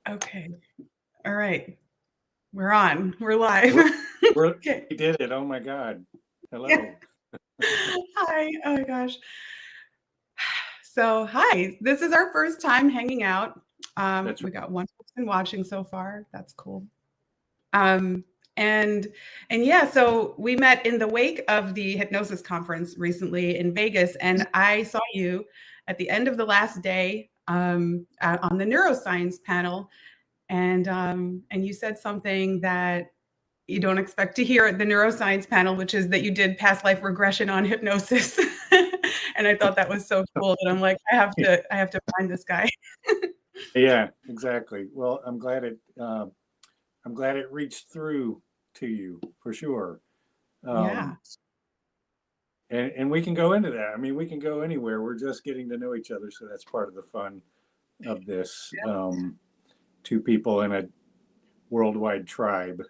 Okay. All right. We're on. We're live. We're, we're Okay. we did it. Oh my God. Yeah. Hello. Hi. Oh my gosh. So, hi. This is our first time hanging out. That's We right. got one person watching so far. That's cool. Um, and yeah, so we met in the wake of the hypnosis conference recently in Vegas, and I saw you at the end of the last day on the neuroscience panel, and you said something that you don't expect to hear at the neuroscience panel, which is that you did past life regression on hypnosis. And I thought that was so cool that I'm like, I have to find this guy. Yeah, exactly. Well, I'm glad it reached through to you for sure. Yeah. Um, and we can go into that. I mean, we can go anywhere. We're just getting to know each other, so that's part of the fun of this. Two people in a worldwide tribe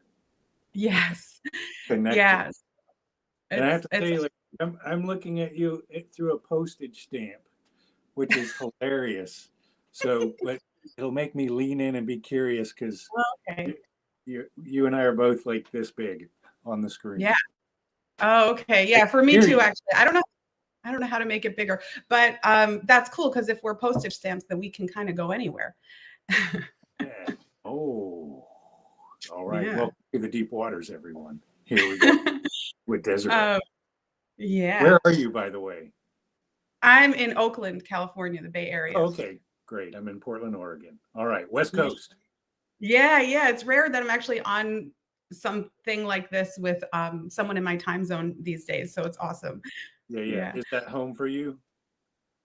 Yes. connected. Yes. And I have to tell It's you, like, I'm looking at you through a postage stamp, which is hilarious. So, but it'll make me lean in and be curious because okay. you and I are both like this big on the Yeah. screen. Oh, okay. I Yeah, for me hear too, you. actually. I don't know how to make it bigger, but that's cool because if we're postage stamps, then we can kind of go anywhere. Yeah. Oh, all right. Yeah. Welcome to the deep waters, everyone. Here we go with Desiree. um, yeah. Where are you, by the way? I'm in Oakland, California, the Bay Oh, Area. okay, great. I'm in Portland, Oregon. All right, West Coast. Yeah, yeah. It's rare that I'm actually on something like this with someone in my time zone these days. So it's awesome. Yeah, yeah. Yeah. Is that home for you?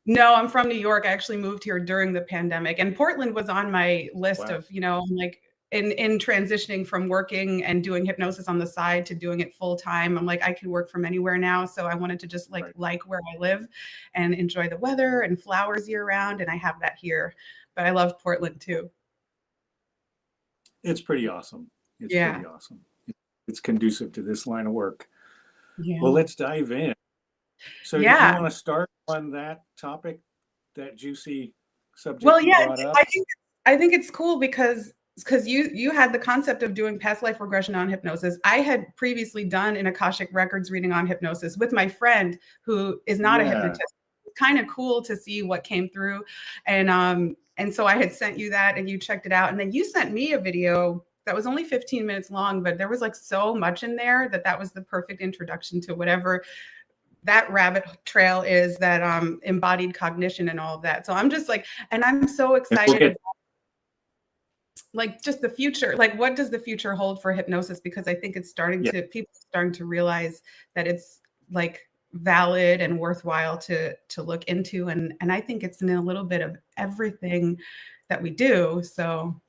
No, I'm from New York. I actually moved here during the pandemic, and Portland was on my list Wow. of, I'm like in transitioning from working and doing hypnosis on the side to doing it full time. I'm like, I can work from anywhere now. So I wanted to just Right. like where I live and enjoy the weather and flowers year round. And I have that here. But I love Portland too. It's pretty awesome. It's Yeah. pretty awesome. It's conducive to this line of work. Well, Yeah. let's dive in. So, did you Yeah. want to start on that topic, that juicy Well, subject you yeah, brought I up? think I think it's cool because you had the concept of doing past life regression on hypnosis. I had previously done an Akashic Records reading on hypnosis with my friend who is not a Yeah. hypnotist. It's kind of cool to see what came through. And so I had sent you that and you checked it out. And then you sent me a video that was only 15 minutes long, but there was like so much in there that was the perfect introduction to whatever that rabbit trail is, that embodied cognition and all of that. So I'm just like, and I'm so And we'll excited get about like just the future. Like, what does the future hold for hypnosis? Because I think it's yeah. people are starting to realize that it's like valid and worthwhile to look into. And I think it's in a little bit of everything that we do. So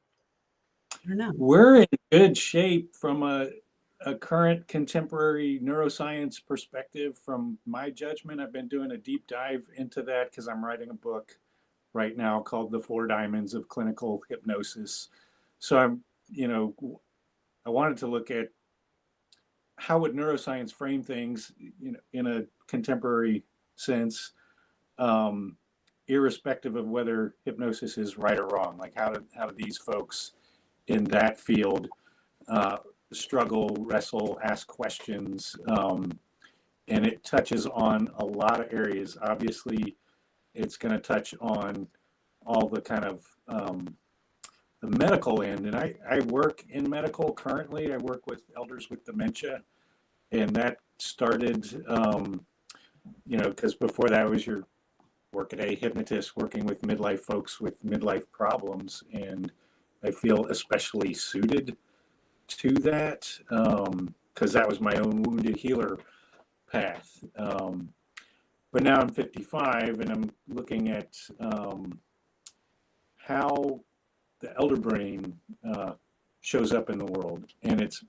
I don't know. We're in good shape from a current contemporary neuroscience perspective. From my judgment, I've been doing a deep dive into that because I'm writing a book right now called The Four Diamonds of Clinical Hypnosis. So I wanted to look at how would neuroscience frame things, in a contemporary sense, um, irrespective of whether hypnosis is right or wrong. Like how do these folks in that field uh, struggle, wrestle, ask questions, and it touches on a lot of areas. Obviously, it's going to touch on all the kind of the medical end. And I work in medical currently. I work with elders with dementia, and that started, because before that was your workaday hypnotist working with midlife folks with midlife problems. And I feel especially suited to that because that was my own wounded healer path. But now I'm 55 and I'm looking at how the elder brain shows up in the world, and it's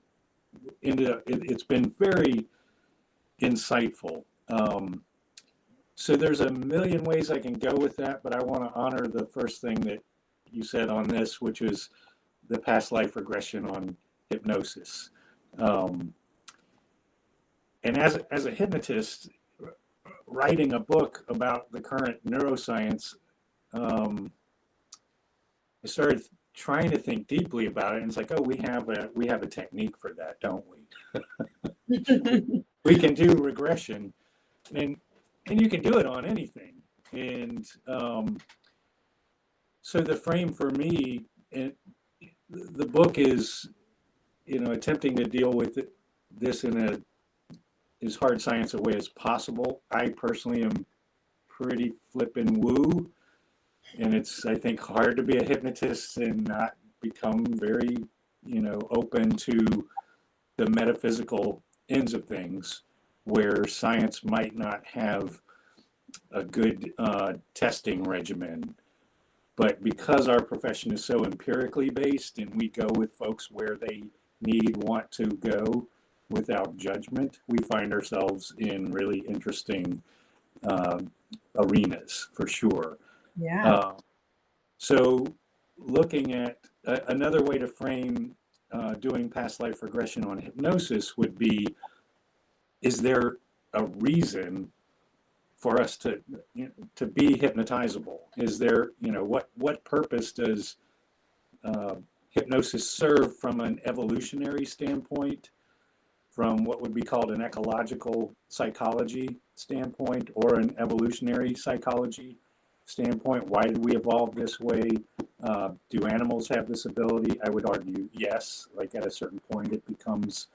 been very insightful. So there's a million ways I can go with that, but I want to honor the first thing that you said on this, which was the past life regression on hypnosis. Um, and as a hypnotist, writing a book about the current neuroscience, I started trying to think deeply about it, and it's like, oh, we have a technique for that, don't we? We can do regression, and you can do it on anything. And so the frame for me, the book is, attempting to deal with this in a as hard science a way as possible. I personally am pretty flippin' woo, and it's, I think, hard to be a hypnotist and not become very, open to the metaphysical ends of things, where science might not have a good testing regimen. But because our profession is so empirically based, and we go with folks where they want to go without judgment, we find ourselves in really interesting arenas, for sure. Yeah. So looking at another way to frame doing past life regression on hypnosis would be, is there a reason for us to be hypnotizable? Is there, what purpose does hypnosis serve from an evolutionary standpoint, from what would be called an ecological psychology standpoint, or an evolutionary psychology standpoint? Why did we evolve this way? Do animals have this ability? I would argue yes. Like, at a certain point, it becomes,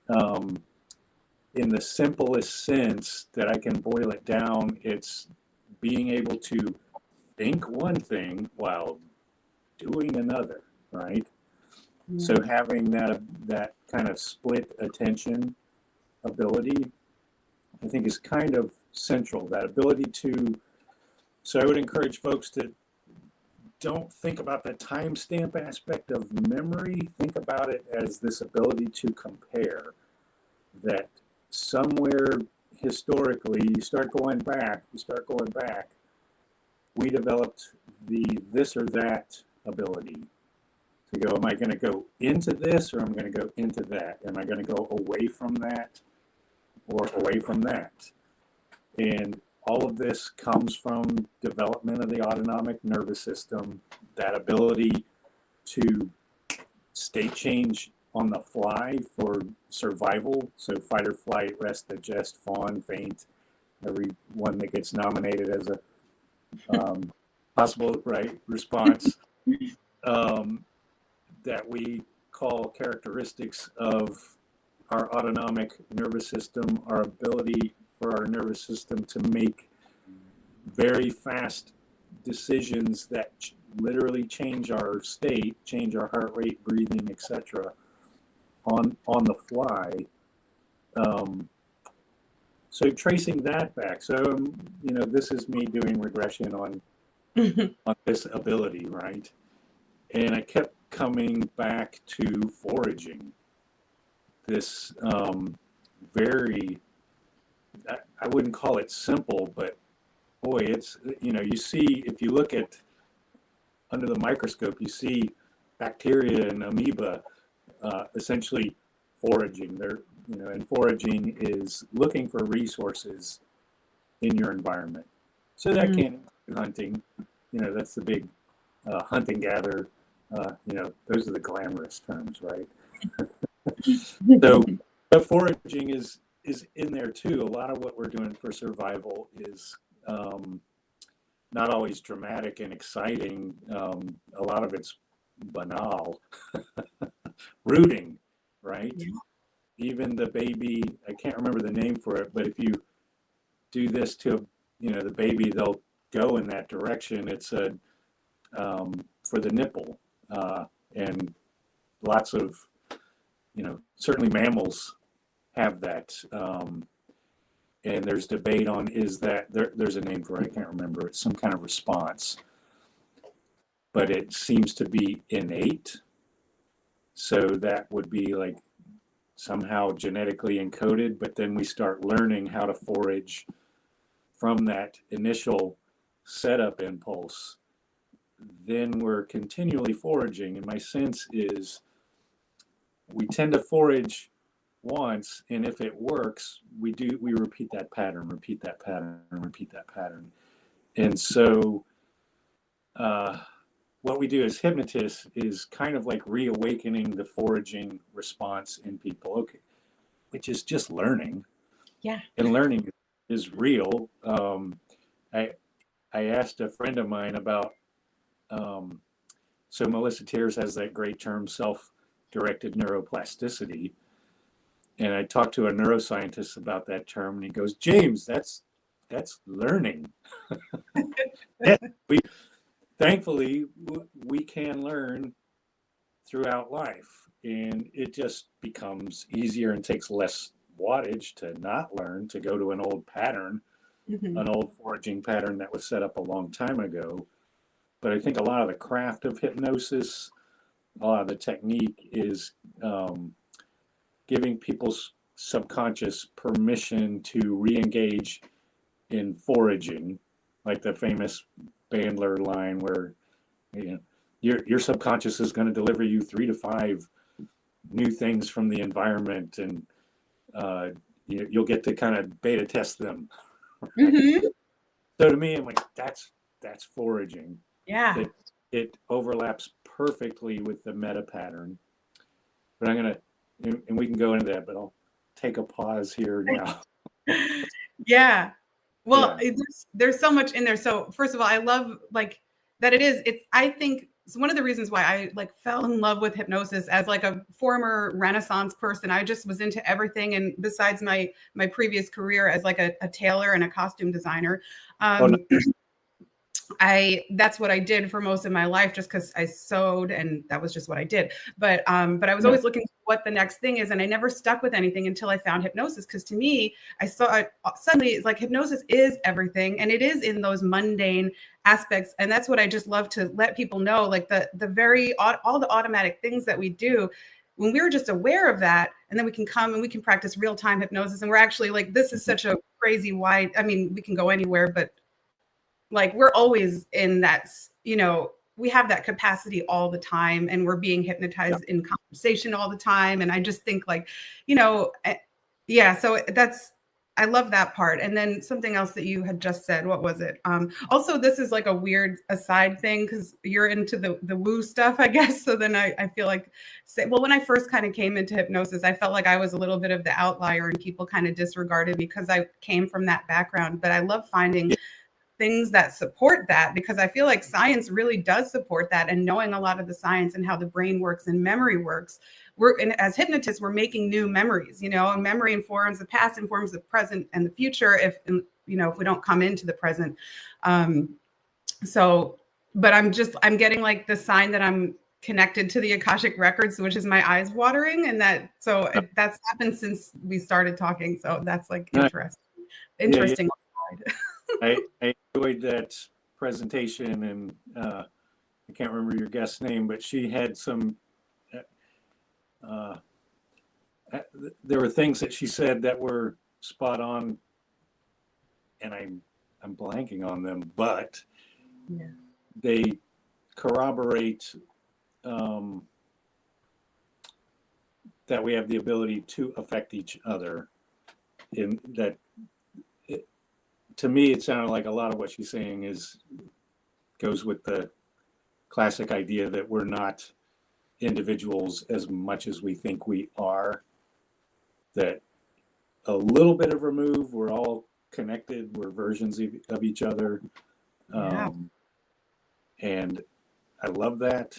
in the simplest sense that I can boil it down, it's being able to think one thing while doing another, right? Yeah. So having that kind of split attention ability, I think, is kind of central. That ability to, so I would encourage folks to don't think about the timestamp aspect of memory. Think about it as this ability to compare. That somewhere historically, you start going back, we developed the this or that ability to go, am I going to go into this, or am I going to go into that? Am I going to go away from that or away from that? And all of this comes from development of the autonomic nervous system, that ability to state change on the fly for survival. So fight or flight, rest, digest, fawn, faint, every one that gets nominated as a possible response, that we call characteristics of our autonomic nervous system, our ability for our nervous system to make very fast decisions that literally change our state, change our heart rate, breathing, etc., on the fly. So tracing that back. So, this is me doing regression on this ability, right? And I kept coming back to foraging. This very, I wouldn't call it simple, but boy, it's, you see, if you look at under the microscope, you see bacteria and amoeba essentially foraging. And foraging is looking for resources in your environment. So that can include hunting. That's the big hunt and gather. Those are the glamorous terms, right? So, but foraging is in there too. A lot of what we're doing for survival is not always dramatic and exciting. A lot of it's banal. Rooting, right? Yeah. Even the baby, I can't remember the name for it, but if you do this to, the baby, they'll go in that direction. It's for the nipple, and lots of, certainly mammals have that. And there's debate on, is that, there's a name for it, I can't remember. It's some kind of response, but it seems to be innate. So that would be like somehow genetically encoded, but then we start learning how to forage from that initial setup impulse. Then we're continually foraging, and my sense is we tend to forage once, and if it works, we repeat that pattern. And so what we do as hypnotists is kind of like reawakening the foraging response in people, okay, which is just learning. Yeah. And learning is real. I asked a friend of mine about, so Melissa Tiers has that great term, self-directed neuroplasticity. And I talked to a neuroscientist about that term, and he goes, James, that's learning. Thankfully, we can learn throughout life, and it just becomes easier and takes less wattage to not learn, to go to an old pattern, an old foraging pattern that was set up a long time ago. But I think a lot of the craft of hypnosis, a lot of the technique is giving people's subconscious permission to re-engage in foraging, like the famous Bandler line where, you know, your subconscious is going to deliver you 3 to 5 new things from the environment, and you'll get to kind of beta test them. Mm-hmm. So to me, I'm like, that's foraging. Yeah. It overlaps perfectly with the meta pattern. But I'm gonna, and we can go into that, but I'll take a pause here now. Yeah. Well, Yeah. there's so much in there. So first of all, I love like that I think it's one of the reasons why I like fell in love with hypnosis as like a former Renaissance person. I just was into everything. And besides my previous career as like a tailor and a costume designer, that's what I did for most of my life, just because I sewed and that was just what I did. But I was always looking for what the next thing is, and I never stuck with anything until I found hypnosis. Because to me, I saw suddenly it's like hypnosis is everything, and it is in those mundane aspects, and that's what I just love to let people know. Like the very all the automatic things that we do. When we were just aware of that, and then we can come and we can practice real-time hypnosis, and we're actually like, this is such a crazy wide. I mean, we can go anywhere, but like we're always in that, you know, we have that capacity all the time, and we're being hypnotized in conversation all the time. And I just think like, you know, yeah, so I love that part. And then something else that you had just said, what was it? Also, this is like a weird aside thing because you're into the woo stuff, I guess. So then I feel like, well, when I first kind of came into hypnosis, I felt like I was a little bit of the outlier and people kind of disregarded me because I came from that background. But I love finding things that support that, because I feel like science really does support that, and knowing a lot of the science and how the brain works and memory works. And as hypnotists, we're making new memories, you know, and memory informs the past, informs the present and the future if we don't come into the present. But I'm getting like the sign that I'm connected to the Akashic Records, which is my eyes watering, and that's happened since we started talking. So that's like interesting. I enjoyed that presentation, and I can't remember your guest's name, but she had some. There were things that she said that were spot on, and I'm blanking on them, but they corroborate that we have the ability to affect each other. In that. To me, it sounded like a lot of what she's saying goes with the classic idea that we're not individuals as much as we think we are, that a little bit of remove, we're all connected, we're versions of each other. And I love that.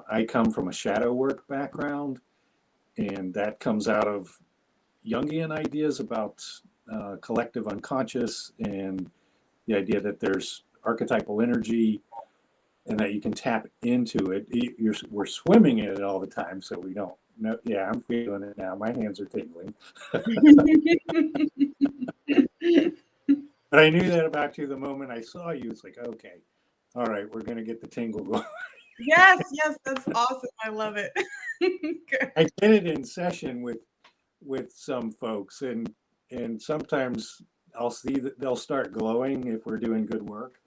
I come from a shadow work background, and that comes out of Jungian ideas about collective unconscious, and the idea that there's archetypal energy and that you can tap into it. We're swimming in it all the time, so we don't know. Yeah, I'm feeling it now. My hands are tingling. But I knew that about you the moment I saw you. It's like, okay, all right, we're going to get the tingle going. Yes, that's awesome. I love it. I did it in session with some folks, and sometimes I'll see that they'll start glowing if we're doing good work,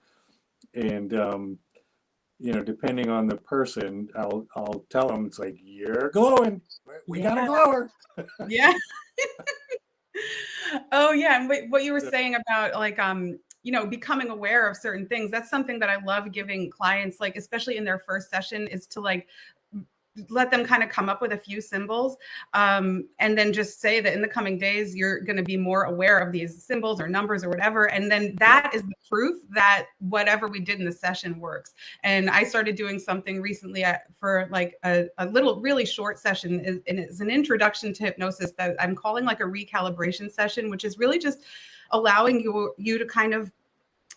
and depending on the person, I'll tell them, it's like, you're glowing, we got a glower. Yeah. Oh yeah, and what you were saying about like becoming aware of certain things. That's something that I love giving clients, like, especially in their first session, is to like let them kind of come up with a few symbols, and then just say that in the coming days, you're going to be more aware of these symbols or numbers or whatever. And then that is the proof that whatever we did in the session works. And I started doing something recently for like a little, really short session. And it's an introduction to hypnosis that I'm calling like a recalibration session, which is really just allowing you to kind of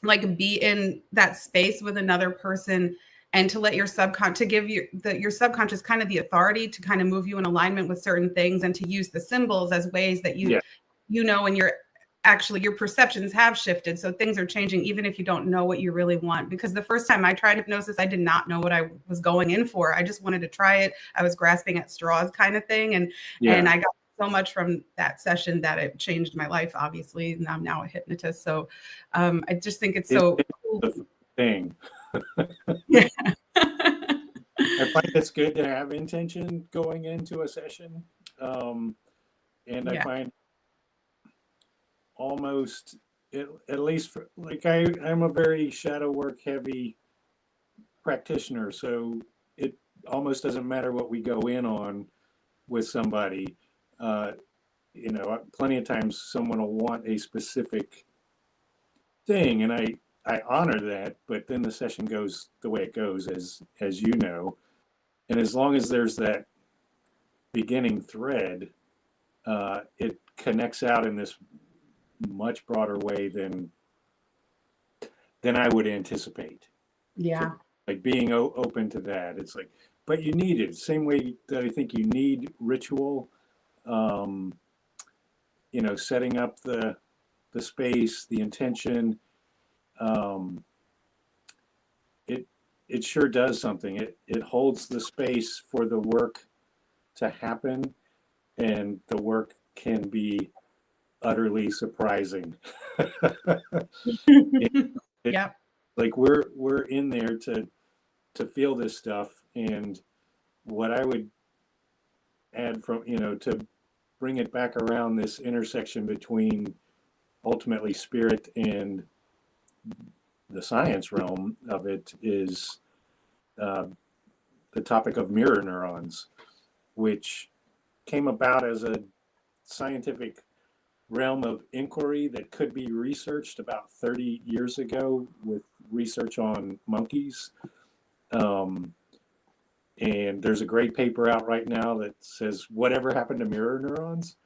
like be in that space with another person, and to let your to give your subconscious kind of the authority to kind of move you in alignment with certain things, and to use the symbols as ways that and your perceptions have shifted. So things are changing, even if you don't know what you really want. Because the first time I tried hypnosis, I did not know what I was going in for. I just wanted to try it. I was grasping at straws kind of thing. And I got so much from that session that it changed my life, obviously. And I'm now a hypnotist. So I just think it's so cool. The thing. Yeah. I find it's good to have intention going into a session. And I find almost, at least for, like, I'm a very shadow work heavy practitioner. So it almost doesn't matter what we go in on with somebody. Plenty of times someone will want a specific thing, and I honor that, but then the session goes the way it goes, as you know. And as long as there's that beginning thread, it connects out in this much broader way than I would anticipate. Yeah. So, like, being open to that. It's like, but you need it. Same way that I think you need ritual, setting up the space, the intention. It sure does something. It holds the space for the work to happen, and the work can be utterly surprising. Yeah. Like we're in there to feel this stuff, and what I would add from, to bring it back around this intersection between ultimately spirit and the science realm of it is the topic of mirror neurons, which came about as a scientific realm of inquiry that could be researched about 30 years ago with research on monkeys. And there's a great paper out right now that says whatever happened to mirror neurons,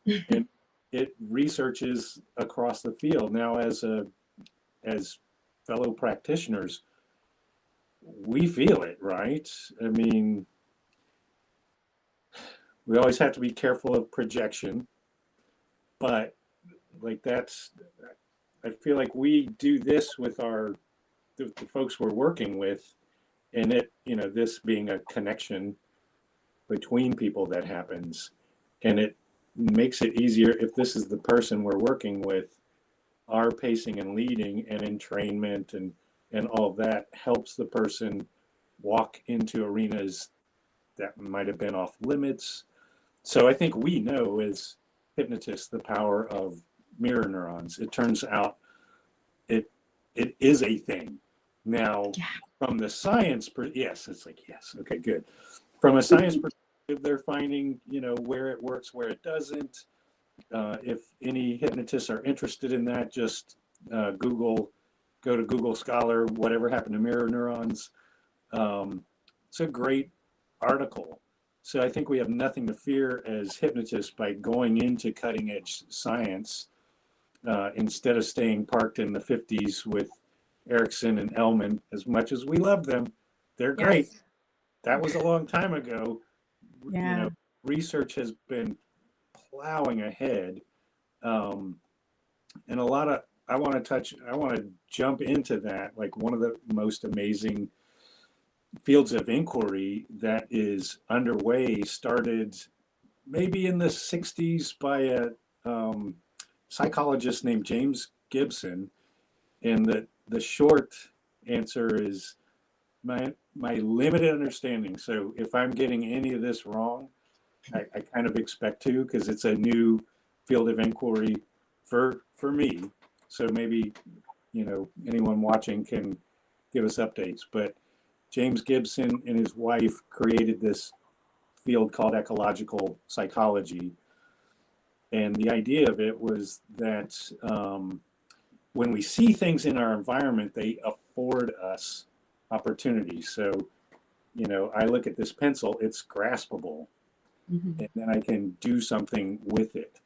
and it researches across the field. Now, as fellow practitioners, we feel it, right? I mean, we always have to be careful of projection, but like I feel like we do this with the folks we're working with, and this being a connection between people that happens, and it makes it easier if this is the person we're working with. Our pacing and leading and entrainment and all of that helps the person walk into arenas that might have been off limits. So I think we know as hypnotists the power of mirror neurons. It turns out it is a thing. Now, from the science, yes, it's like, yes, okay, good. From a science perspective, they're finding, where it works, where it doesn't. If any hypnotists are interested in that, just go to Google Scholar, whatever happened to mirror neurons. It's a great article. So I think we have nothing to fear as hypnotists by going into cutting edge science, instead of staying parked in the 50s with Erickson and Ellman. As much as we love them, they're great. Yes. That was a long time ago. Yeah. Research has been plowing ahead, and a lot of I want to jump into that. Like, one of the most amazing fields of inquiry that is underway started maybe in the 60s by a psychologist named James Gibson, and the short answer is my limited understanding. So if I'm getting any of this wrong, I kind of expect to, because it's a new field of inquiry for me. So maybe anyone watching can give us updates. But James Gibson and his wife created this field called ecological psychology. And the idea of it was that when we see things in our environment, they afford us opportunities. So, I look at this pencil, it's graspable, and then I can do something with it.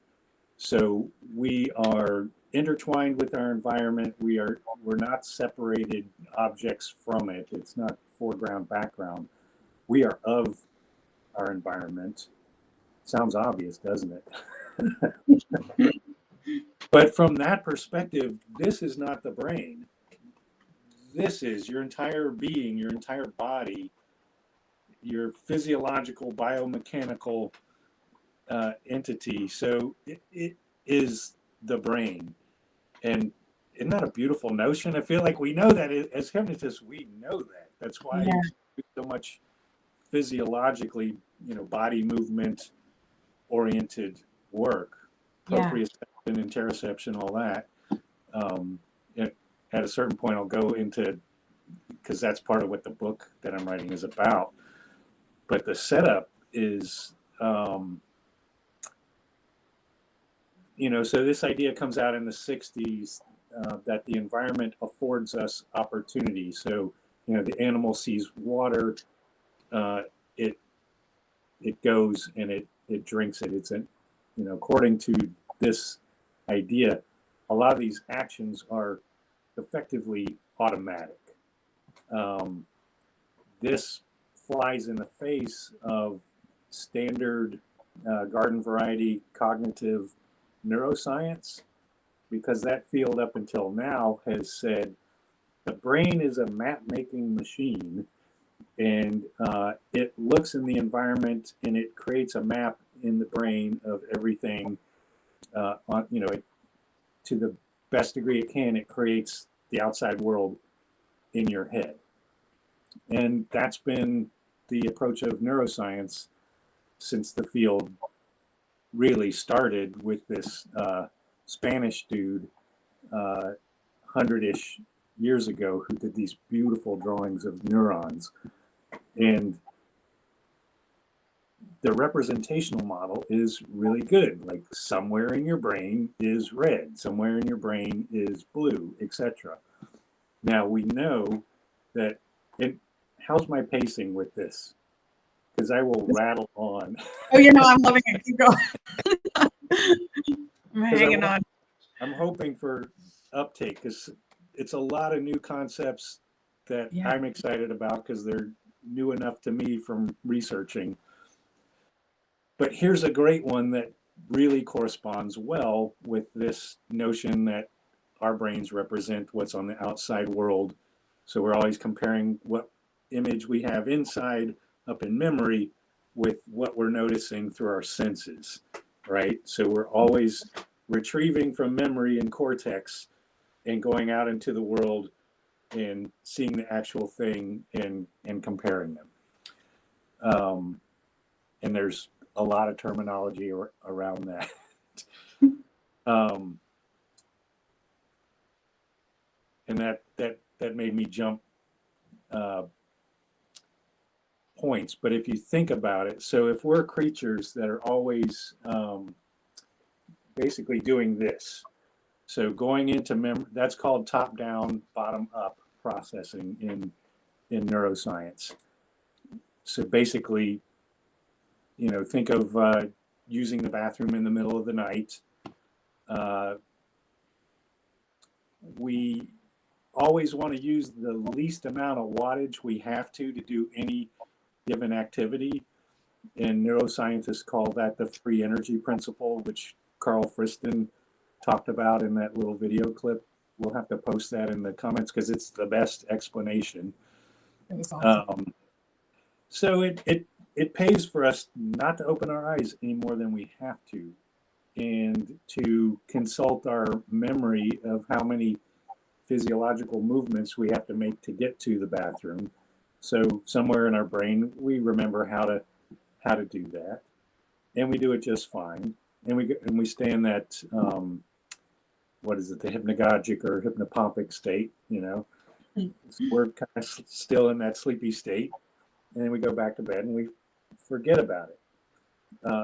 So we are intertwined with our environment. We're not separated objects from it. It's not foreground, background. We are of our environment. Sounds obvious, doesn't it? But from that perspective, this is not the brain. This is your entire being, your entire body, your physiological, biomechanical entity. So it is the brain. And isn't that a beautiful notion? I feel like we know that as hypnotists, we know that. That's why we do so much physiologically, body movement oriented work, proprioception, interoception, all that. At a certain point, I'll go into, because that's part of what the book that I'm writing is about. But the setup is, so this idea comes out in the 60s that the environment affords us opportunity. So, the animal sees water, it goes and it drinks it. It's according to this idea, a lot of these actions are effectively automatic. This flies in the face of standard garden variety cognitive neuroscience, because that field up until now has said the brain is a map making machine, and it looks in the environment and it creates a map in the brain of everything. To the best degree it can, it creates the outside world in your head. And that's been the approach of neuroscience since the field really started with this Spanish dude 100-ish years ago who did these beautiful drawings of neurons. And the representational model is really good. Like somewhere in your brain is red, somewhere in your brain is blue, etc. Now we know that how's my pacing with this? Because I will rattle on. Oh, I'm loving it. Keep going. I'm hanging on. I'm hoping for uptake because it's a lot of new concepts that I'm excited about because they're new enough to me from researching. But here's a great one that really corresponds well with this notion that our brains represent what's on the outside world. So we're always comparing what image we have inside up in memory with what we're noticing through our senses, right? So we're always retrieving from memory and cortex and going out into the world and seeing the actual thing and comparing them. And there's a lot of terminology around that. And that made me jump points. But if you think about it, so if we're creatures that are always basically doing this, so going into memory, that's called top-down, bottom-up processing in neuroscience. So basically, think of using the bathroom in the middle of the night. We always want to use the least amount of wattage we have to do any given activity. And neuroscientists call that the free energy principle, which Carl Friston talked about in that little video clip. We'll have to post that in the comments because it's the best explanation. It was awesome. So it pays for us not to open our eyes any more than we have to, and to consult our memory of how many physiological movements we have to make to get to the bathroom. So somewhere in our brain, we remember how to do that, and we do it just fine. And we stay in that what is it, the hypnagogic or hypnopompic state, you know. Mm. So we're kind of still in that sleepy state, and then we go back to bed and we forget about it,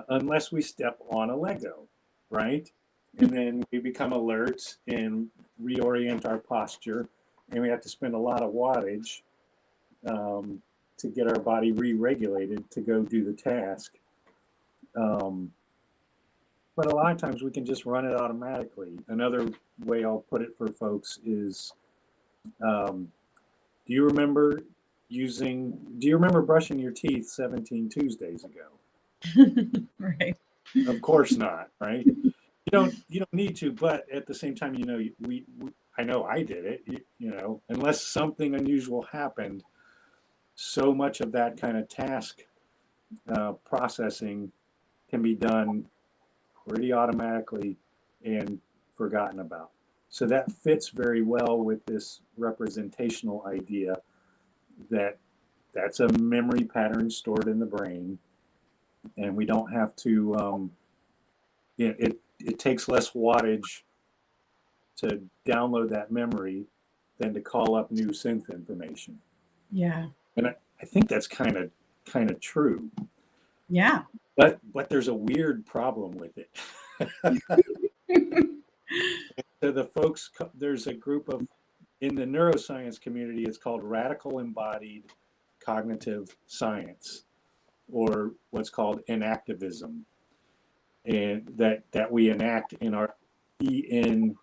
unless we step on a Lego, right? And then we become alert and reorient our posture, and we have to spend a lot of wattage to get our body re-regulated to go do the task. But a lot of times we can just run it automatically. Another way I'll put it for folks is, do you remember brushing your teeth 17 Tuesdays ago? Right. Of course not, right? You don't need to, but at the same time, you know, I know I did it, you know, unless something unusual happened, so much of that kind of task processing can be done pretty automatically and forgotten about. So that fits very well with this representational idea that that's a memory pattern stored in the brain, and we don't have to, it takes less wattage to download that memory than to call up new synth information. Yeah. And I think that's kind of true. Yeah. But there's a weird problem with it. So the folks, there's a group of, in the neuroscience community, it's called radical embodied cognitive science, or what's called enactivism, and that we enact in our ENACTIVISM,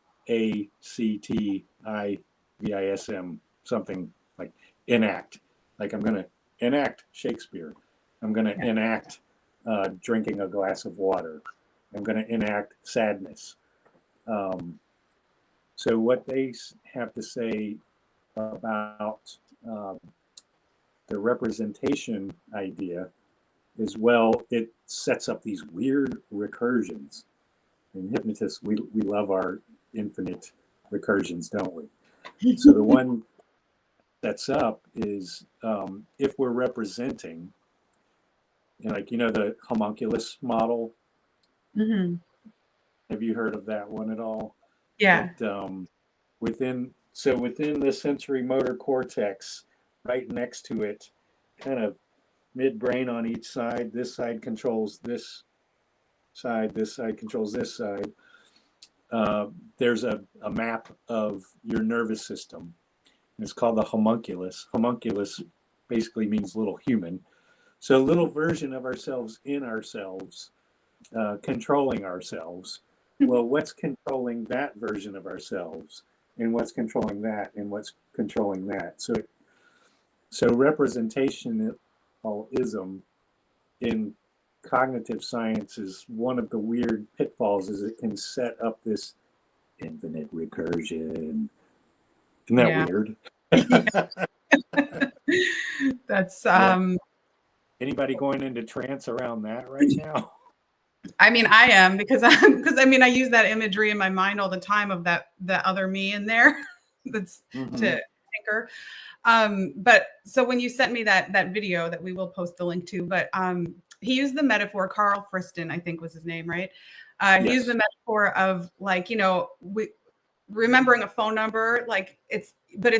something like enact. Like I'm going to enact Shakespeare. I'm going to enact drinking a glass of water. I'm going to enact sadness. So what they have to say about the representation idea is, well, it sets up these weird recursions. In hypnotists, we love our infinite recursions, don't we? So the one that's up is if we're representing, like, you know, the homunculus model. Mm-hmm. Have you heard of that one at all? Yeah. That, within the sensory motor cortex, right next to it, kind of midbrain on each side, this side controls this side controls this side. There's a map of your nervous system. It's called the homunculus. Homunculus basically means little human. So a little version of ourselves in ourselves, controlling ourselves. Well, what's controlling that version of ourselves? And what's controlling that? And what's controlling that? So representationalism in cognitive science is one of the weird pitfalls, is it can set up this infinite recursion. Isn't that weird? That's Anybody going into trance around that right now? I mean, I am, because I mean, I use that imagery in my mind all the time of the other me in there. That's to anchor. But so when you sent me that video that we will post the link to, but he used the metaphor, Carl Friston, I think was his name, right? He used the metaphor of, like, you know, remembering a phone number, like it's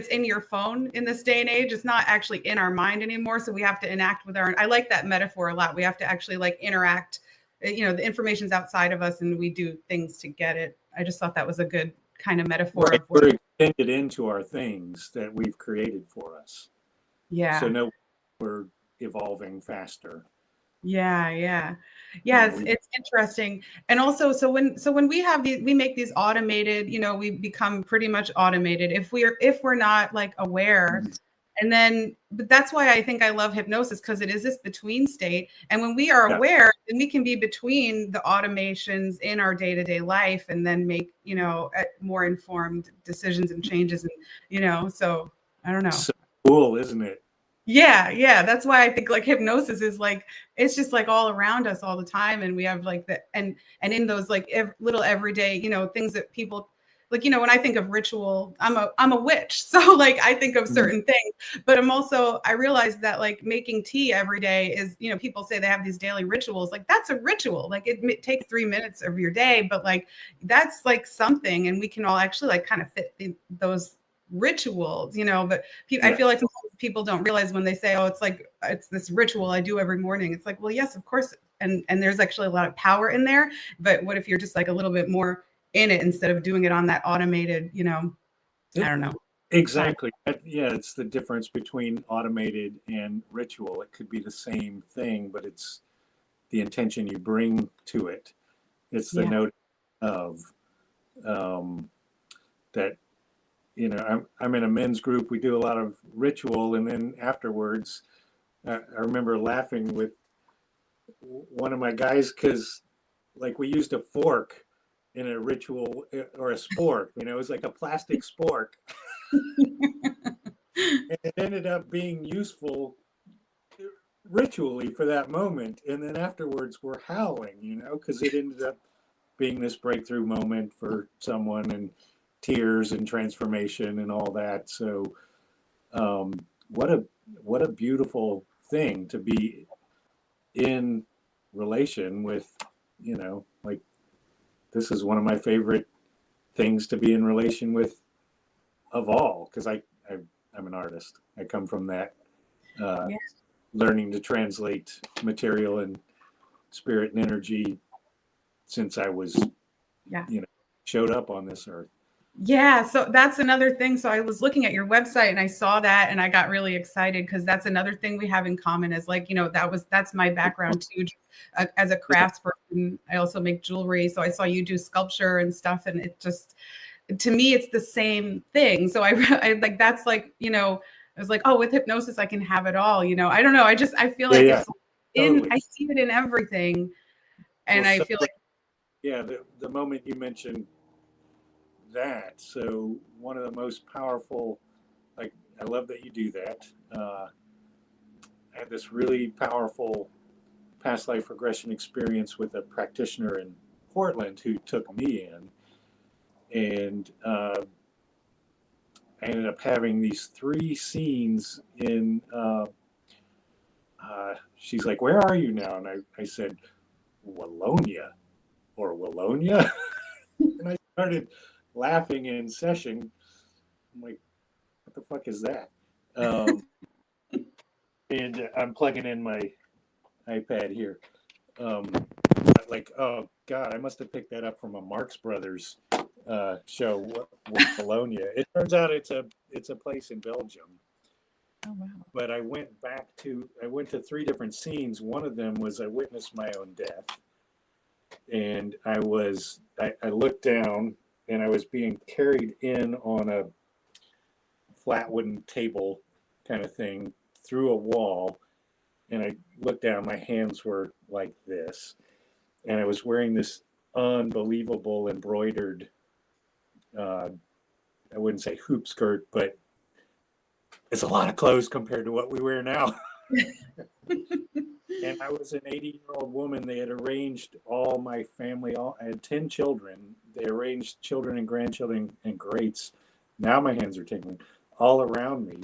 in your phone in this day and age. It's not actually in our mind anymore. So we have to enact with I like that metaphor a lot. We have to actually, like, interact, you know, the information's outside of us and we do things to get it. I just thought that was a good kind of metaphor. Right. We're extended into our things that we've created for us. Yeah. So no, we're evolving faster. Yeah. It's interesting. And also, so when we have we make these automated, you know, we become pretty much automated if we're not, like, aware. And then, but that's why I think I love hypnosis, because it is this between state. And when we are aware, then we can be between the automations in our day-to-day life and then make, you know, more informed decisions and changes. And, you know, so I don't know. So cool, isn't it? Yeah. That's why I think, like, hypnosis is, like, it's just, like, all around us all the time. And we have, like, and in those, like, little everyday, you know, things that people like, you know, when I think of ritual, I'm a witch. So like I think of certain things, but I realized that like making tea every day is, you know, people say they have these daily rituals. Like that's a ritual. Like it takes 3 minutes of your day, but like that's like something, and we can all actually like kind of fit in those rituals, you know. But I feel like sometimes people don't realize when they say, oh, it's like it's this ritual I do every morning. It's like, well, yes, of course. And there's actually a lot of power in there. But what if you're just like a little bit more in it instead of doing it on that automated, you know, I don't know. Exactly. Yeah, it's the difference between automated and ritual. It could be the same thing, but it's the intention you bring to it. It's the note of that, you know, I'm in a men's group. We do a lot of ritual, and then afterwards, I remember laughing with one of my guys because, like, we used a fork in a ritual or a spork. You know, it was like a plastic spork, and it ended up being useful ritually for that moment. And then afterwards, we're howling, you know, because it ended up being this breakthrough moment for someone, and tears and transformation and all that. So what a beautiful thing to be in relation with, you know, like this is one of my favorite things to be in relation with of all, because I'm an artist. I come from that learning to translate material and spirit and energy since I was you know, showed up on this earth. Yeah, so that's another thing. So I was looking at your website and I saw that and I got really excited because that's another thing we have in common is like, you know, that's my background too. Just, as a craftsperson, I also make jewelry. So I saw you do sculpture and stuff, and it just, to me, it's the same thing. So I like, that's like, you know, I was like, oh, with hypnosis, I can have it all, you know. I don't know. I feel like it's totally. I see it in everything. And I feel like, the moment you mentioned that, so one of the most powerful, like, I love that you do that. I had this really powerful past life regression experience with a practitioner in Portland who took me in, and I ended up having these 3 scenes in. She's like, "Where are you now?" And I said, "Wallonia," or Wallonia, and I started laughing in session. I'm like, "What the fuck is that?" And I'm plugging in my iPad here. Like, oh God, I must have picked that up from a Marx Brothers show, Wallonia. It turns out it's a place in Belgium. oh wow. But I went to 3 different scenes. One of them was I witnessed my own death, and I looked down and I was being carried in on a flat wooden table kind of thing through a wall, and I looked down. My hands were like this, and I was wearing this unbelievable embroidered, I wouldn't say hoop skirt, but it's a lot of clothes compared to what we wear now. And I was an 80-year-old woman. They had arranged all my family. I had 10 children. They arranged children and grandchildren and greats. Now my hands are tingling all around me.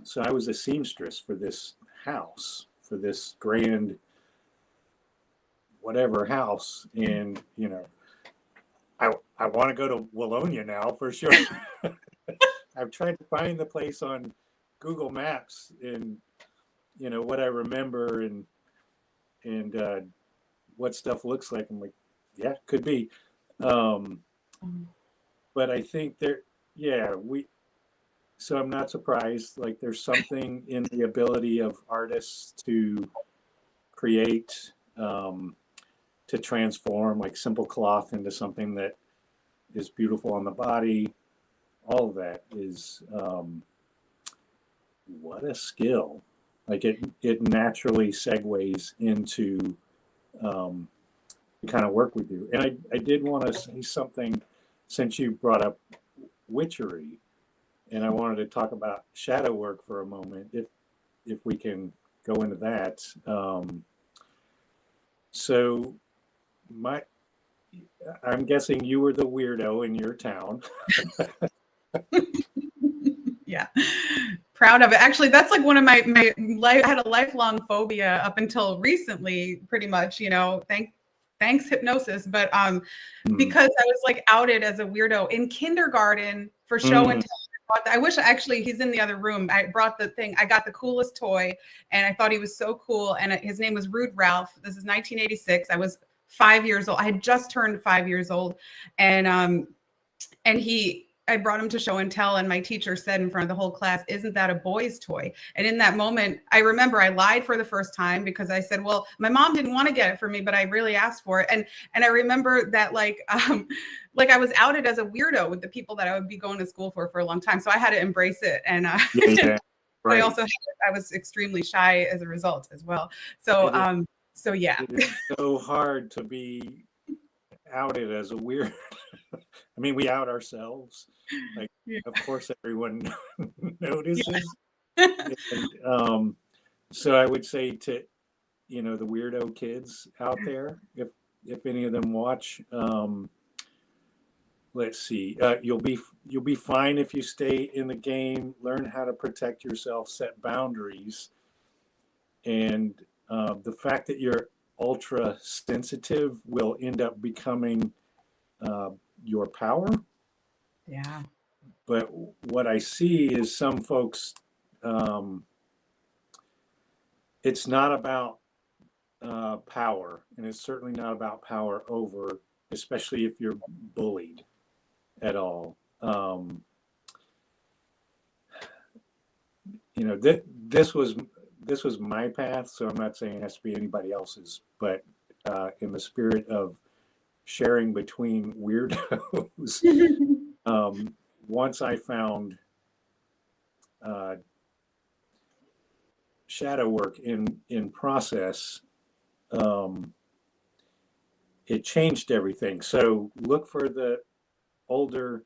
So I was a seamstress for this house, for this grand whatever house. And, you know, I want to go to Wallonia now for sure. I've tried to find the place on Google Maps and, you know, what I remember and what stuff looks like. I'm like, yeah, could be. But I think so I'm not surprised. Like there's something in the ability of artists to create, to transform like simple cloth into something that is beautiful on the body. All of that is, what a skill. Like it naturally segues into the kind of work we do. And I did want to say something since you brought up witchery, and I wanted to talk about shadow work for a moment, if we can go into that. So I'm guessing you were the weirdo in your town. Yeah. Proud of it. Actually, that's like one of my life. I had a lifelong phobia up until recently, pretty much, thanks hypnosis. But because I was like outed as a weirdo in kindergarten for show and tell. I wish actually he's in the other room. I brought the thing. I got the coolest toy and I thought he was so cool. And his name was Rude Ralph. This is 1986. I was 5 years old. I had just turned 5 years old. And I brought him to show and tell, and my teacher said in front of the whole class, "Isn't that a boy's toy?" And in that moment, I remember I lied for the first time because I said, "Well, my mom didn't want to get it for me, but I really asked for it." And I remember that like I was outed as a weirdo with the people that I would be going to school for a long time, so I had to embrace it. And Yeah, right. I was extremely shy as a result as well. So yeah, it is so hard to be outed as a weird. I mean, we out ourselves. Like, yeah. of course, everyone notices. Yeah. And so I would say to, the weirdo kids out there, if any of them watch, let's see, you'll be fine if you stay in the game. Learn how to protect yourself, set boundaries, and the fact that you're ultra sensitive will end up becoming your power. Yeah. But what I see is some folks, it's not about power, and it's certainly not about power over, especially if you're bullied at all. This was my path, so I'm not saying it has to be anybody else's, but in the spirit of sharing between weirdos, once I found shadow work in process, it changed everything. So look for the older,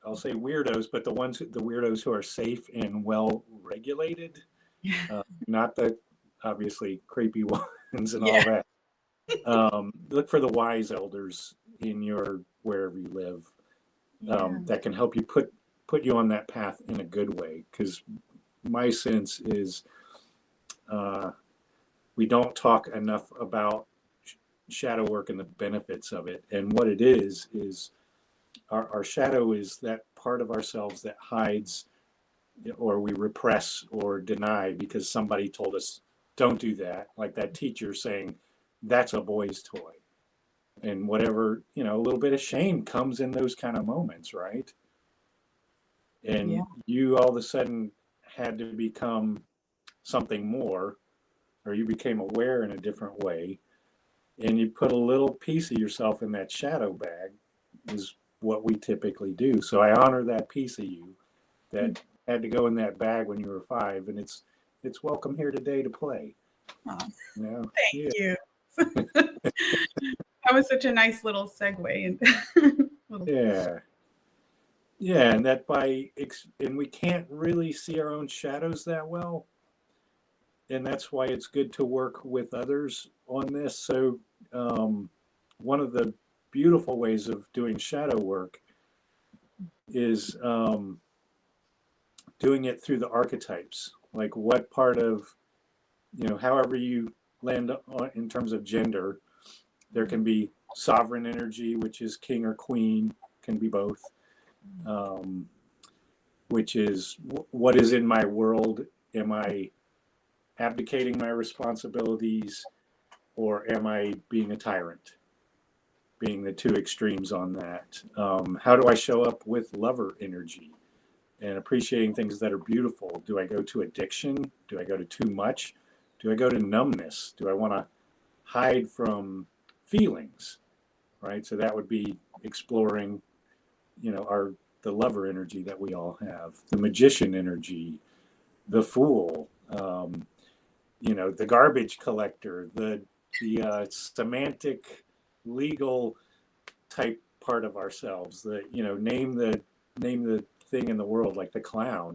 I'll say weirdos, but the weirdos who are safe and well regulated, not the obviously creepy ones and all that. Look for the wise elders in your wherever you live, that can help you put you on that path in a good way. Because my sense is we don't talk enough about shadow work and the benefits of it. And what it is our shadow is that part of ourselves that hides, or we repress or deny because somebody told us don't do that, like that teacher saying that's a boy's toy. And whatever, a little bit of shame comes in those kind of moments, right? And you all of a sudden had to become something more, or you became aware in a different way, and you put a little piece of yourself in that shadow bag, is what we typically do. So I honor that piece of you that had to go in that bag when you were 5, and it's welcome here today to play. Thank you. That was such a nice little segue. Yeah, and that and we can't really see our own shadows that well, and that's why it's good to work with others on this. So one of the beautiful ways of doing shadow work is doing it through the archetypes, like what part of, however you land on in terms of gender. There can be sovereign energy, which is king or queen, can be both, which is what is in my world. Am I abdicating my responsibilities, or am I being a tyrant? Being the two extremes on that. How do I show up with lover energy and appreciating things that are beautiful? Do I go to addiction? Do I go to too much? Do I go to numbness? Do I want to hide from feelings, right? So that would be exploring, the lover energy that we all have, the magician energy, the fool, the garbage collector, the semantic, legal type part of ourselves. The name the thing in the world, like the clown.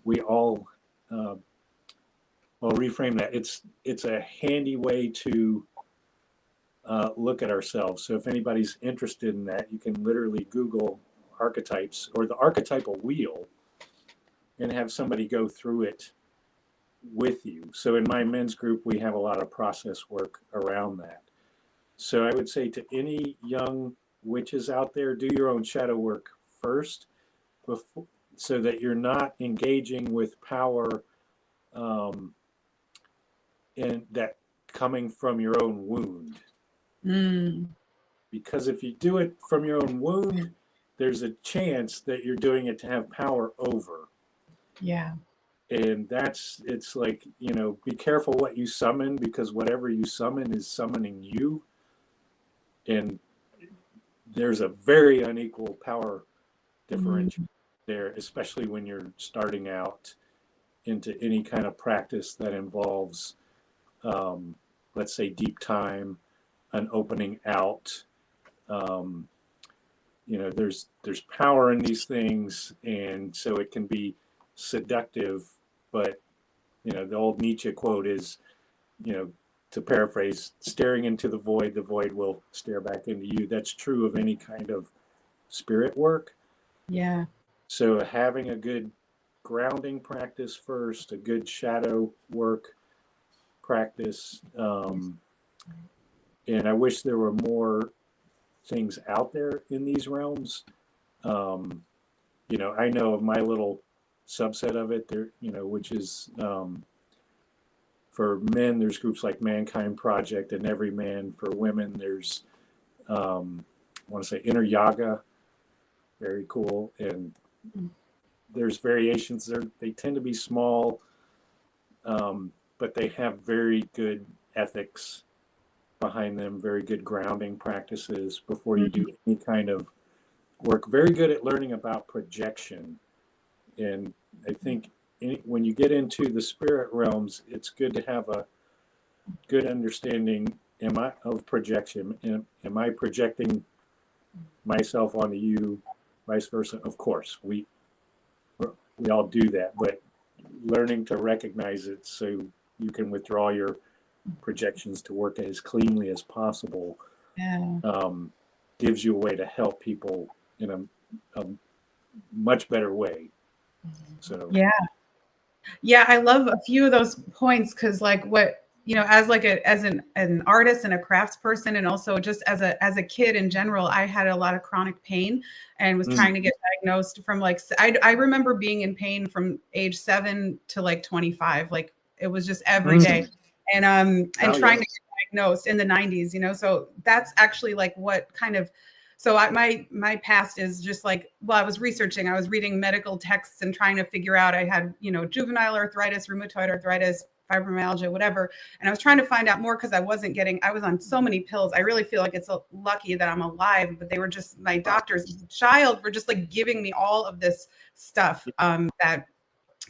We all. I'll reframe that. It's a handy way to look at ourselves. So if anybody's interested in that, you can literally Google archetypes or the archetypal wheel and have somebody go through it with you. So in my men's group, we have a lot of process work around that. So I would say to any young witches out there, do your own shadow work first, before, so that you're not engaging with power and that coming from your own wound. Because if you do it from your own wound, there's a chance that you're doing it to have power over. Yeah. And it's like, be careful what you summon, because whatever you summon is summoning you. And there's a very unequal power differential there, especially when you're starting out into any kind of practice that involves, let's say, deep time, an opening out. There's power in these things, and so it can be seductive. But the old Nietzsche quote is, to paraphrase, staring into the void will stare back into you. That's true of any kind of spirit work. Yeah. So having a good grounding practice first, a good shadow work practice, and I wish there were more things out there in these realms. I know of my little subset of it there, which is, for men, there's groups like Mankind Project and Every Man. For women, there's, I want to say, Inner Yaga, very cool. And there's variations there. They tend to be small, but they have very good ethics behind them, very good grounding practices before you do any kind of work. Very good at learning about projection. And I think when you get into the spirit realms, it's good to have a good understanding of projection. Am I projecting myself onto you, vice versa? Of course, we all do that, but learning to recognize it so you can withdraw your projections to work as cleanly as possible, gives you a way to help people in a much better way. So yeah, I love a few of those points, because as an artist and a craftsperson, and also just as a kid in general, I had a lot of chronic pain and was trying to get diagnosed from I remember being in pain from age 7 to 25. Like, it was just every day. And trying to get diagnosed in the 90s, so that's actually what kind of, so my past is just I was researching, I was reading medical texts and trying to figure out, I had, juvenile arthritis, rheumatoid arthritis, fibromyalgia, whatever. And I was trying to find out more, because I was on so many pills. I really feel like it's lucky that I'm alive, but they were just, my doctors as a child were just giving me all of this stuff that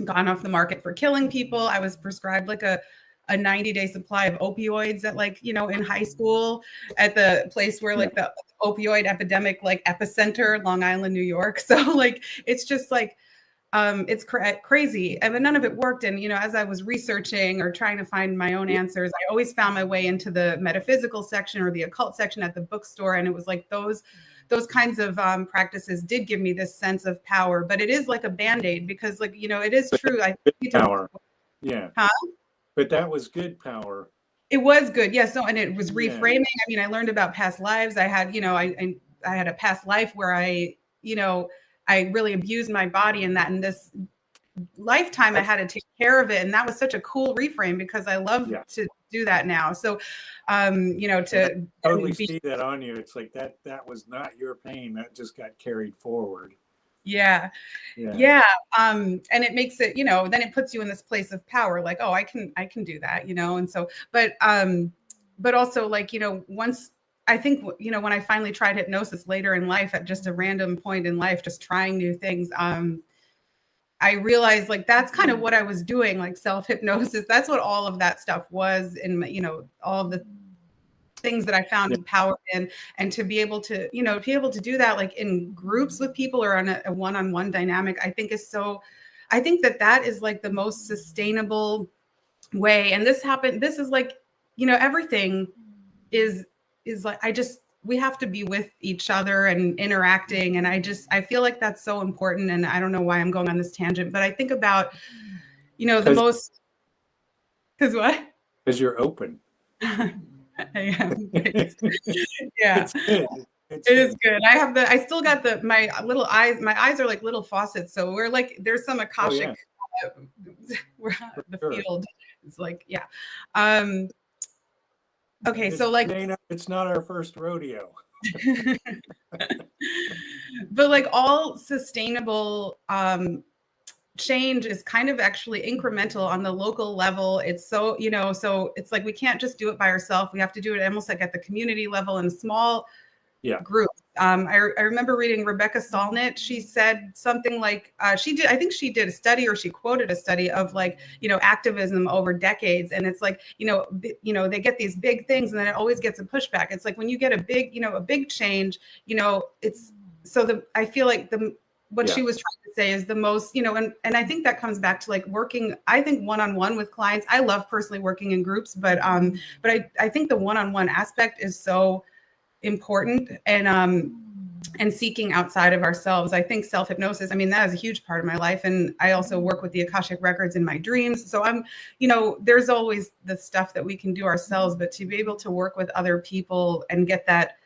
gone off the market for killing people. I was prescribed a 90-day supply of opioids at in high school, at the place where the opioid epidemic epicenter, Long Island, New York. So it's just it's crazy, but none of it worked. And as I was researching or trying to find my own answers, I always found my way into the metaphysical section or the occult section at the bookstore, and it was those kinds of practices did give me this sense of power. But it is like a band-aid, because it is true. I think power. Yeah. Huh? But that was good power. It was good. Yes. Yeah, so, and it was reframing. I mean, I learned about past lives. I had, I had a past life where I really abused my body, and that in this lifetime I had to take care of it. And that was such a cool reframe, because I love to do that now. So, to totally see that on you. It's like that was not your pain. That just got carried forward. Yeah. And it makes it, then it puts you in this place of power, oh, I can do that, and so, but also once I think, when I finally tried hypnosis later in life, at just a random point in life, just trying new things, I realized that's kind of what I was doing, self-hypnosis. That's what all of that stuff was, in all of the things that I found power in, and to be able to, do that in groups with people or on a one-on-one dynamic, I think is so, I think that is the most sustainable way. And this is everything is is like, we have to be with each other and interacting. And I feel like that's so important. And I don't know why I'm going on this tangent, but I think about, the most, because what? Because you're open. I am. Yeah. It's good. It is good. I still got my little eyes. My eyes are like little faucets. So we're like, there's some Akashic, the field is like, yeah. Okay. So like, it's not our first rodeo. But like all sustainable, change is kind of actually incremental on the local level. It's so, so it's like, we can't just do it by ourselves. We have to do it almost like at the community level in small groups. I remember reading Rebecca Solnit. She said something like, I think she did a study, or she quoted a study of like, activism over decades. And it's like, they get these big things and then it always gets a pushback. It's like when you get a big change, it's I feel like what she was trying to say is the most, and I think that comes back to like working, I think one-on-one with clients. I love personally working in groups, but I think the one-on-one aspect is so important, and seeking outside of ourselves. I think self-hypnosis, that is a huge part of my life. And I also work with the Akashic Records in my dreams. So I'm, there's always the stuff that we can do ourselves, but to be able to work with other people and get that,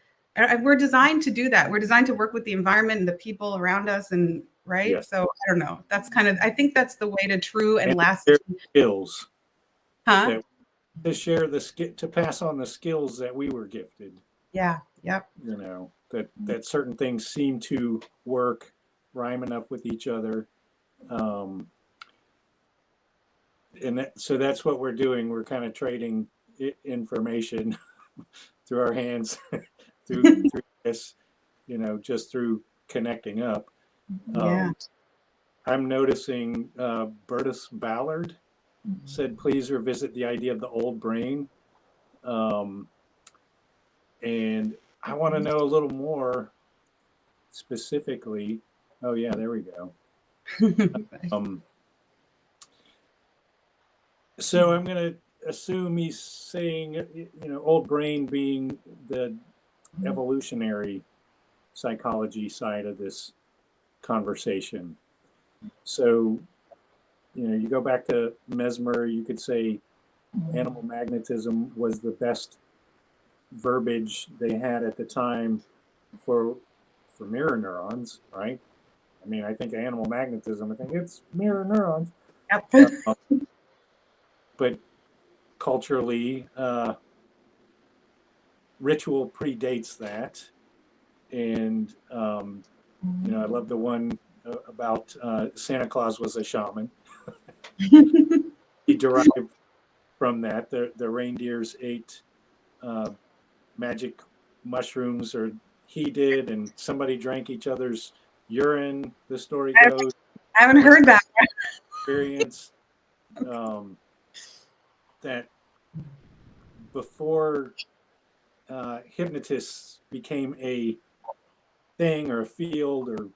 we're designed to do that. We're designed to work with the environment and the people around us. And right. Yeah. So I don't know. That's I think that's the way to true and lasting skills. Huh? To share to pass on the skills that we were gifted. Yeah. Yep. That certain things seem to work, rhyming up with each other. So that's what we're doing. We're kind of trading information through our hands, through this, just through connecting up. I'm noticing Bertus Ballard said, please revisit the idea of the old brain. And I want to know a little more specifically. Oh yeah, there we go. So I'm going to assume he's saying, old brain being the evolutionary psychology side of this conversation. So, you go back to Mesmer, you could say animal magnetism was the best verbiage they had at the time for mirror neurons, right? I think animal magnetism, I think it's mirror neurons. Yep. But culturally, ritual predates that. And, I love the one about Santa Claus was a shaman. He derived from that. The reindeers ate magic mushrooms, or he did, and somebody drank each other's urine, the story goes. I haven't heard that. Experience that before hypnotists became a thing or a field or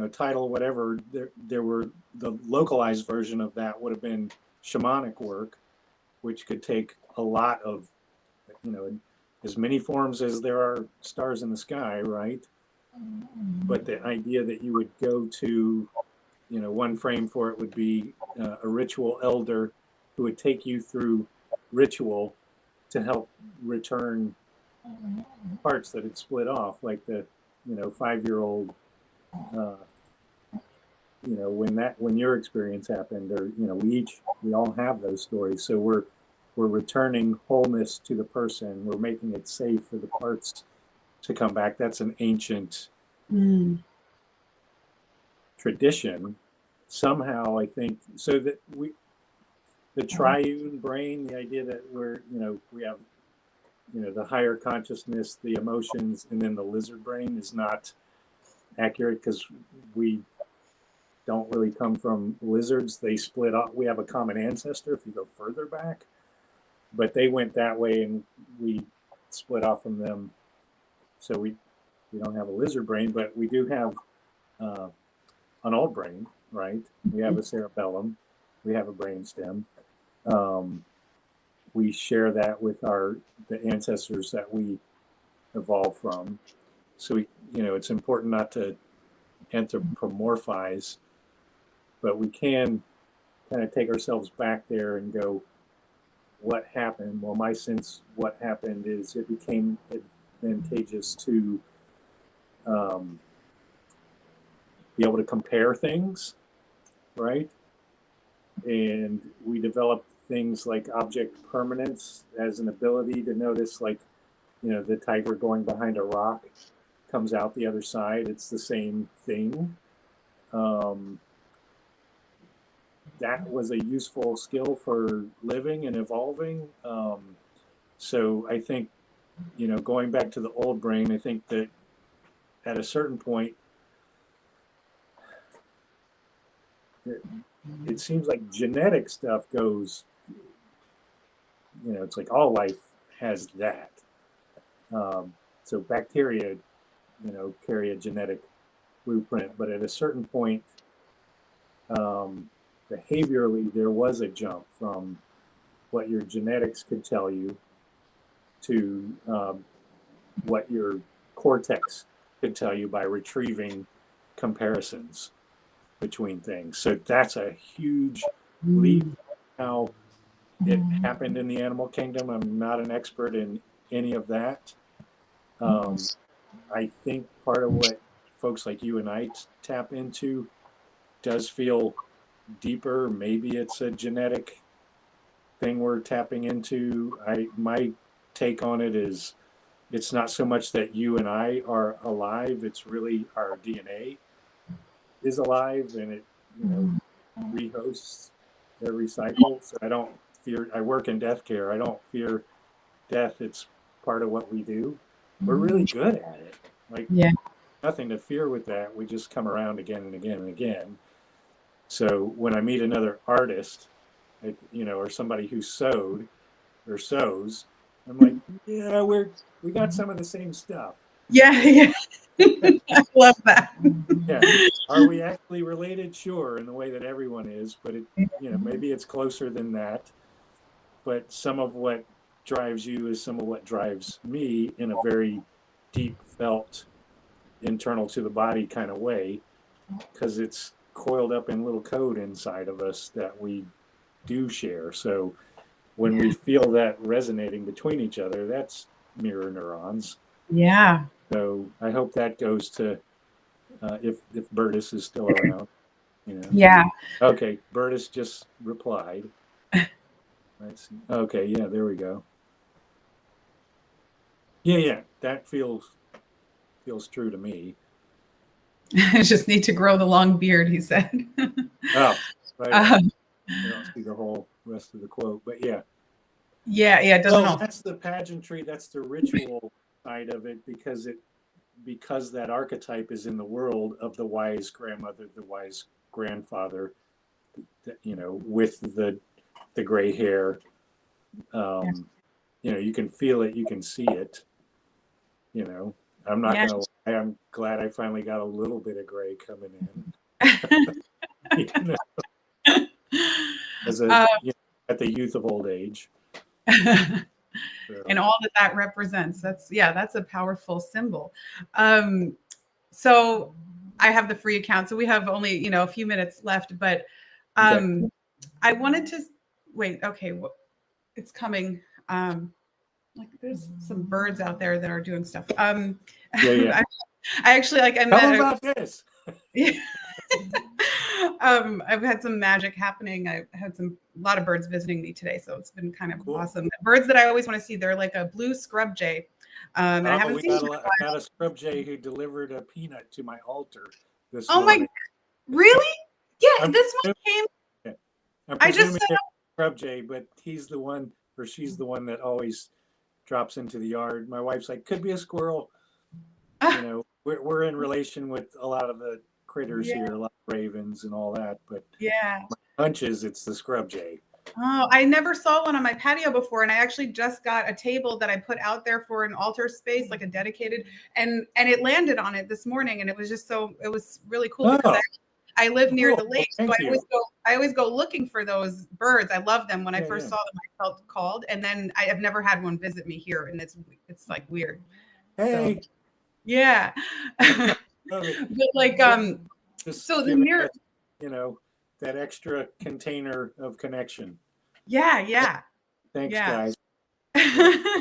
title, whatever, there were the localized version of that would have been shamanic work, which could take a lot of, as many forms as there are stars in the sky, right? But the idea that you would go to, one frame for it would be a ritual elder who would take you through ritual to help return parts that had split off, like the 5-year-old, when your experience happened, or we all have those stories. So we're returning wholeness to the person. We're making it safe for the parts to come back. That's an ancient tradition. Somehow, I think, so that the triune brain, the idea that we have, the higher consciousness, the emotions, and then the lizard brain is not accurate, because we don't really come from lizards. They split off. We have a common ancestor if you go further back, but they went that way and we split off from them. So we don't have a lizard brain, but we do have an old brain, right? We have a cerebellum. We have a brain stem. We share that with the ancestors that we evolved from. So it's important not to anthropomorphize, but we can kind of take ourselves back there and go, what happened? Well, my sense, what happened is it became advantageous to be able to compare things, right? And we developed things like object permanence as an ability to notice, like, the tiger going behind a rock comes out the other side. It's the same thing. That was a useful skill for living and evolving. So I think, going back to the old brain, I think that at a certain point, it seems like genetic stuff goes, it's like all life has that. So bacteria, carry a genetic blueprint, but at a certain point, behaviorally, there was a jump from what your genetics could tell you to what your cortex could tell you by retrieving comparisons between things. So that's a huge leap. How it happened in the animal kingdom, I'm not an expert in any of that. I think part of what folks like you and I tap into does feel deeper. Maybe it's a genetic thing we're tapping into. My take on it is it's not so much that you and I are alive, it's really our DNA is alive, and it rehosts every cycle. So I work in death care. I don't fear death. It's part of what we do. We're really good at it. Like, nothing to fear with that. We just come around again and again and again. So when I meet another artist, or somebody who sewed or sews, I'm like, yeah, we got some of the same stuff. Yeah. I love that. Yeah. Are we actually related? Sure, in the way that everyone is, but maybe it's closer than that. But some of what drives you is some of what drives me in a very deep felt, internal to the body kind of way, because it's coiled up in little code inside of us that we do share. So when we feel that resonating between each other, that's mirror neurons. Yeah. So I hope that goes to if Bertus is still around. Yeah. Okay, Bertus just replied. Let's see. Okay, yeah, there we go. Yeah, that feels true to me. I just need to grow the long beard, he said. Oh, right. I don't see the whole rest of the quote, but yeah. Yeah, it doesn't. Well, that's the pageantry, that's the ritual side of it, because that archetype is in the world of the wise grandmother, the wise grandfather, with the gray hair. You can feel it, you can see it. I'm not gonna lie, I'm glad I finally got a little bit of gray coming in. As at the youth of old age. And all that represents. That's a powerful symbol. So I have the free account, so we have only a few minutes left, but I wanted to wait. Okay, it's coming. Like there's some birds out there that are doing stuff. I actually like. Tell them about this. I've had some magic happening. I've had a lot of birds visiting me today, so it's been kind of awesome. Birds that I always want to see. They're like a blue scrub jay. And I haven't seen. I got a scrub jay who delivered a peanut to my altar this Oh morning. my! Really? Yeah, this one came. I just said scrub jay, but he's the one, or she's the one that always drops into the yard. My wife's like, could be a squirrel. We're in relation with a lot of the critters here, a lot of ravens and all that, but my hunch is it's the scrub jay. Oh, I never saw one on my patio before, and I actually just got a table that I put out there for an altar space, like a dedicated, and it landed on it this morning, and it was just it was really cool because I live near the lake, so I always go looking for those birds. I love them. When I first saw them, I felt called, and then I have never had one visit me here, and it's like weird. Hey, So yeah. love it. But like Just so the giving mirror, us, that extra container of connection. yeah. Thanks, Yeah. guys. Yeah.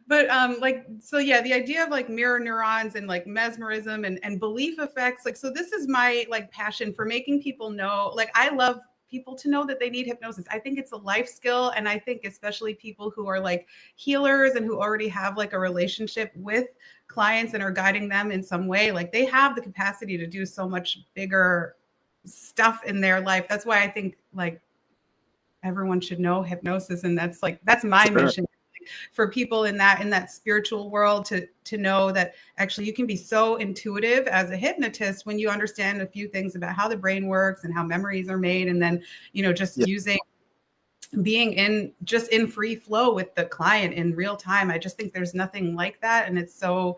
But like so yeah, the idea of like mirror neurons and like mesmerism and belief effects, like so this is my like passion for making people know, like I love people to know that they need hypnosis. I think it's a life skill, and I think especially people who are like healers and who already have like a relationship with clients and are guiding them in some way, like they have the capacity to do so much bigger stuff in their life. That's why I think like everyone should know hypnosis, and that's my Sure. mission for people in that spiritual world to know that actually you can be so intuitive as a hypnotist when you understand a few things about how the brain works and how memories are made, and then just Yeah. using being in free flow with the client in real time. I just think there's nothing like that, and it's so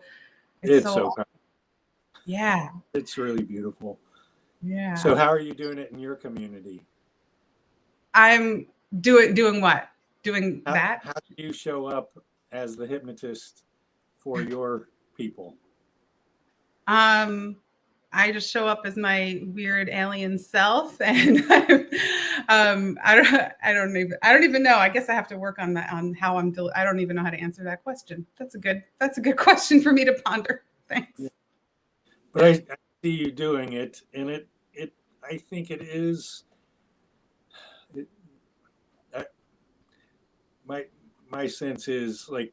yeah. It's really beautiful. Yeah. So how are you doing it in your community? I'm doing what? Doing How, that? how do you show up as the hypnotist for your people? I just show up as my weird alien self, and I don't even know. I guess I have to work on that, on how I don't even know how to answer that question. That's a good question for me to ponder. Thanks. Yeah. But I see you doing it, and I think it is. It, I, my my sense is like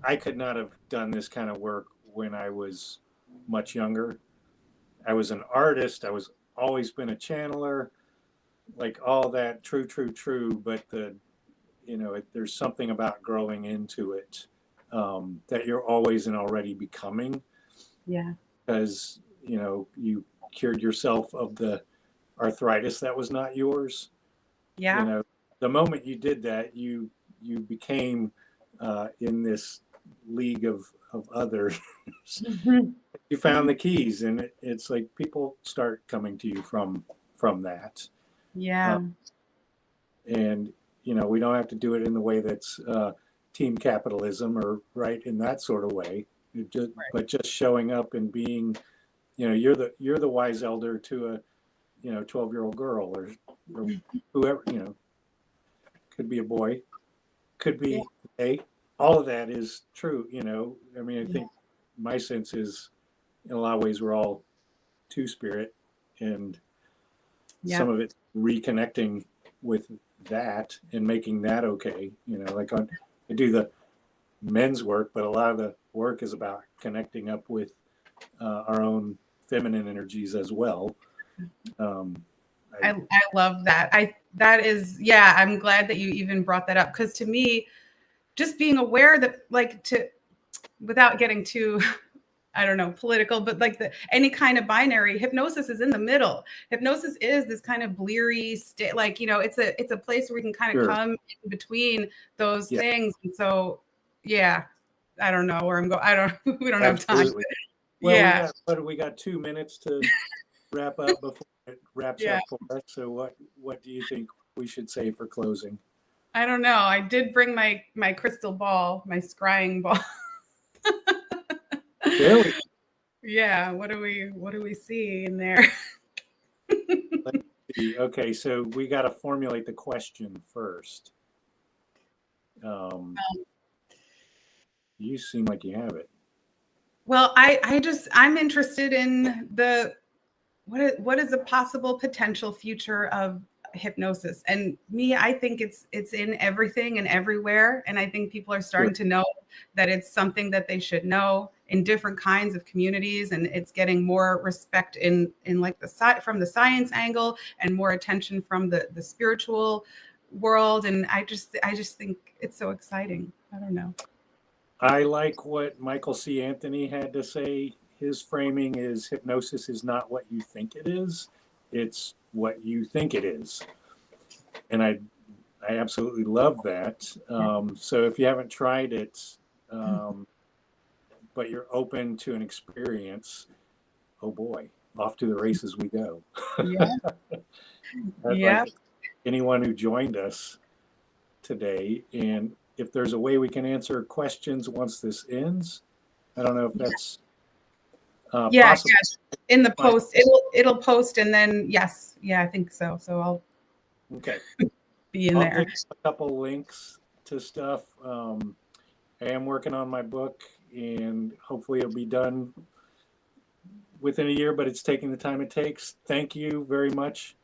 I could not have done this kind of work when I was much younger. I was an artist. I was always been a channeler, like all that true. But there's something about growing into it that you're always and already becoming. Yeah. Because you cured yourself of the arthritis that was not yours. Yeah. The moment you did that, you became in this league of others. Mhm. You found the keys, and it's like people start coming to you from that. Yeah. And we don't have to do it in the way that's team capitalism or right in that sort of way. But just showing up and being, you're the wise elder to a 12-year-old girl or whoever, could be a boy, could be a. All of that is true. I mean, I think my sense is in a lot of ways we're all two spirit, and Yeah. some of it reconnecting with that and making that okay. Like I do the men's work, but a lot of the work is about connecting up with our own feminine energies as well. I love that. That is, yeah, I'm glad that you even brought that up, because to me, just being aware that like without getting too I don't know, political, but like any kind of binary, hypnosis is in the middle. Hypnosis is this kind of bleary state, like, it's a place where we can kind of Sure. come in between those Yeah. things. And so, yeah, I don't know where I'm going. We don't have time. Absolutely. Well, Yeah. we got 2 minutes to wrap up before it wraps Yeah. up for us. So what do you think we should say for closing? I don't know. I did bring my crystal ball, my scrying ball. Really? Yeah. What do we see in there? Let's see. Okay, so we got to formulate the question first. You seem like you have it. Well, I'm interested in what is a possible potential future of hypnosis. And me, I think it's in everything and everywhere. And I think people are starting to know that it's something that they should know in different kinds of communities, and it's getting more respect in like from the science angle, and more attention from the spiritual world. And I just think it's so exciting. I don't know. I like what Michael C. Anthony had to say. His framing is hypnosis is not what you think it is, it's what you think it is. And I absolutely love that. So if you haven't tried it, but you're open to an experience, oh boy, off to the races we go. Yeah. I'd like anyone who joined us today, and if there's a way we can answer questions once this ends. I don't know if that's Yeah, possible. yes. In the post, it'll post, and then yes, yeah, I think so. So I'll be in I'll there. pick a couple links to stuff. I am working on my book, and hopefully it'll be done within a year, but it's taking the time it takes. Thank you very much